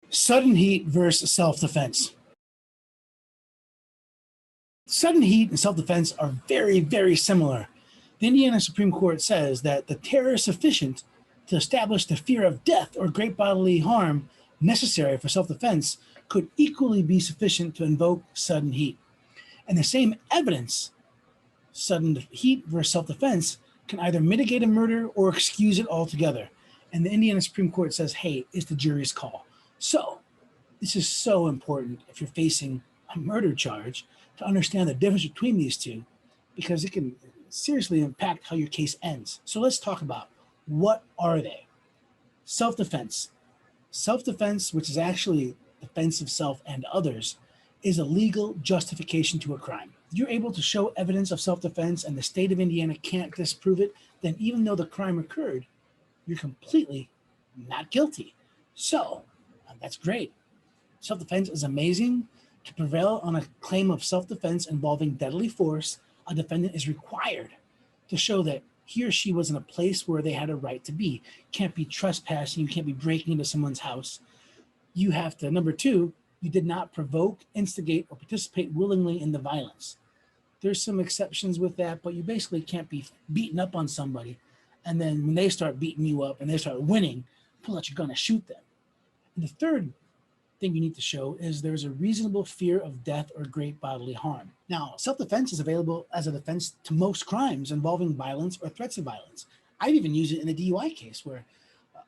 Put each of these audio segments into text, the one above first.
Sudden heat versus self-defense. Sudden heat and self-defense are very, very similar. The Indiana Supreme Court says that the terror is sufficient to establish the fear of death or great bodily harm necessary for self-defense could equally be sufficient to invoke sudden heat. And the same evidence, sudden heat versus self-defense, can either mitigate a murder or excuse it altogether. And the Indiana Supreme Court says, hey, it's the jury's call. So this is so important if you're facing a murder charge to understand the difference between these two, because it can seriously impact how your case ends. So let's talk about what are they? Self-defense. Self-defense, which is actually defense of self and others, is a legal justification to a crime. If you're able to show evidence of self-defense and the state of Indiana can't disprove it, then even though the crime occurred, you're completely not guilty. So that's great. Self-defense is amazing. To prevail on a claim of self-defense involving deadly force, a defendant is required to show that he or she was in a place where they had a right to be. You can't be trespassing, you can't be breaking into someone's house. You have to, number two, you did not provoke, instigate, or participate willingly in the violence. There's some exceptions with that, but you basically can't be beating up on somebody, and then when they start beating you up and they start winning, pull out your gun and shoot them. And the third thing you need to show is there's a reasonable fear of death or great bodily harm. Now, self-defense is available as a defense to most crimes involving violence or threats of violence. I've even used it in a DUI case where a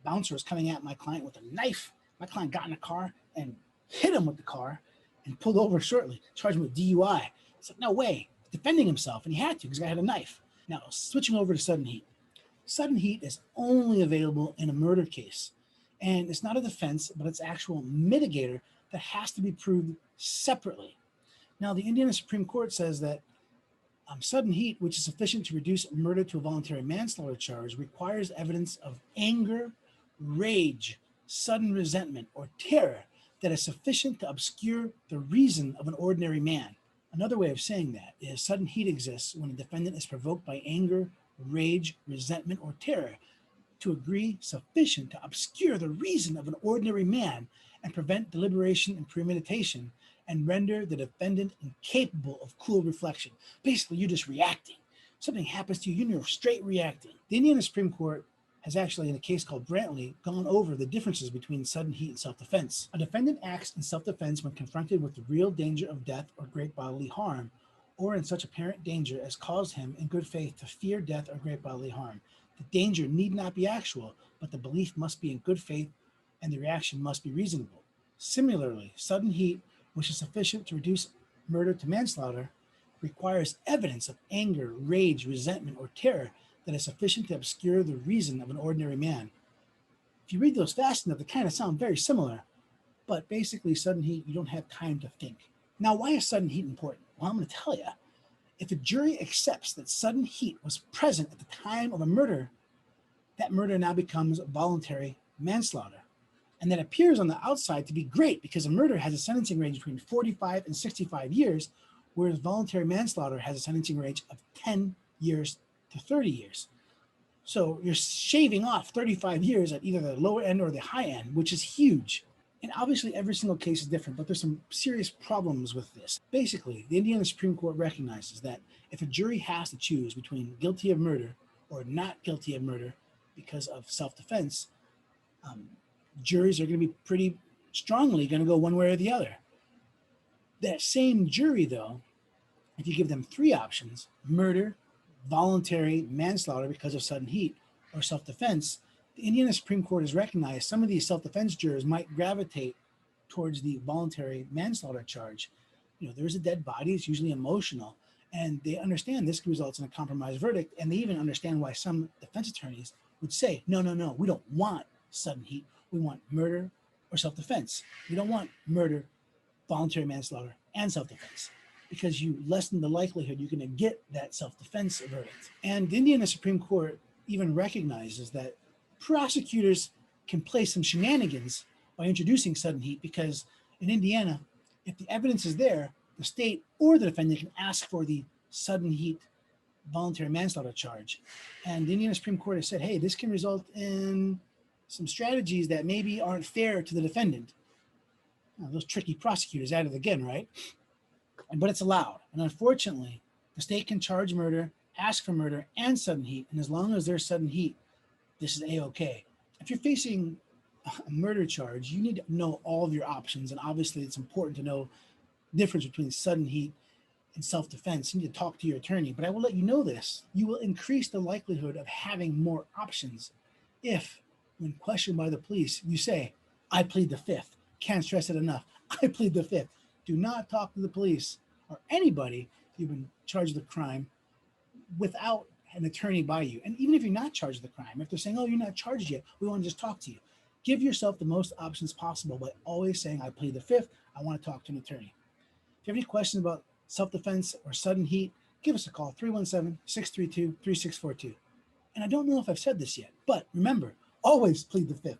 bouncer was coming at my client with a knife. My client got in a car and hit him with the car and pulled over shortly, charged him with DUI. It's like, no way, defending himself, and he had to because the guy had a knife. Now, switching over to sudden heat. Sudden heat is only available in a murder case. And it's not a defense, but it's actual mitigator that has to be proved separately. Now, the Indiana Supreme Court says that sudden heat, which is sufficient to reduce murder to a voluntary manslaughter charge, requires evidence of anger, rage, sudden resentment, or terror that is sufficient to obscure the reason of an ordinary man. Another way of saying that is sudden heat exists when a defendant is provoked by anger, rage, resentment, or terror to agree sufficient to obscure the reason of an ordinary man and prevent deliberation and premeditation and render the defendant incapable of cool reflection. Basically, you're just reacting. Something happens to you, you're straight reacting. The Indiana Supreme Court has actually, in a case called Brantley, gone over the differences between sudden heat and self-defense. A defendant acts in self-defense when confronted with the real danger of death or great bodily harm, or in such apparent danger as caused him in good faith to fear death or great bodily harm. The danger need not be actual, but the belief must be in good faith and the reaction must be reasonable. Similarly, sudden heat, which is sufficient to reduce murder to manslaughter, requires evidence of anger, rage, resentment, or terror that is sufficient to obscure the reason of an ordinary man. If you read those fast enough, they kind of sound very similar, but basically sudden heat, you don't have time to think. Now, why is sudden heat important? Well, I'm going to tell you. If a jury accepts that sudden heat was present at the time of a murder, that murder now becomes voluntary manslaughter. And that appears on the outside to be great because a murder has a sentencing range between 45 and 65 years, whereas voluntary manslaughter has a sentencing range of 10 years to 30 years. So you're shaving off 35 years at either the lower end or the high end, which is huge. And obviously every single case is different, but there's some serious problems with this. Basically, the Indiana Supreme Court recognizes that if a jury has to choose between guilty of murder or not guilty of murder because of self-defense, juries are going to be pretty strongly going to go one way or the other. That same jury, though, if you give them three options, murder, voluntary manslaughter because of sudden heat, or self-defense, the Indiana Supreme Court has recognized some of these self-defense jurors might gravitate towards the voluntary manslaughter charge. You know, there's a dead body, it's usually emotional, and they understand this results in a compromised verdict, and they even understand why some defense attorneys would say, no, we don't want sudden heat, we want murder or self-defense. We don't want murder, voluntary manslaughter, and self-defense, because you lessen the likelihood you're going to get that self-defense verdict. And the Indiana Supreme Court even recognizes that prosecutors can play some shenanigans by introducing sudden heat, because in Indiana, if the evidence is there, the state or the defendant can ask for the sudden heat voluntary manslaughter charge. And the Indiana Supreme Court has said, hey, this can result in some strategies that maybe aren't fair to the defendant. Those tricky prosecutors at it again, right? But it's allowed. And unfortunately, the state can charge murder, ask for murder, and sudden heat. And as long as there's sudden heat, this is A-OK. If you're facing a murder charge, you need to know all of your options. And obviously, it's important to know the difference between sudden heat and self-defense. You need to talk to your attorney. But I will let you know this. You will increase the likelihood of having more options if, when questioned by the police, you say, I plead the fifth. Can't stress it enough. I plead the fifth. Do not talk to the police or anybody if you've been charged with a crime without an attorney by you. And even if you're not charged with a crime, if they're saying, oh, you're not charged yet, we want to just talk to you. Give yourself the most options possible by always saying, I plead the fifth. I want to talk to an attorney. If you have any questions about self-defense or sudden heat, give us a call, 317-632-3642. And I don't know if I've said this yet, but remember, always plead the fifth.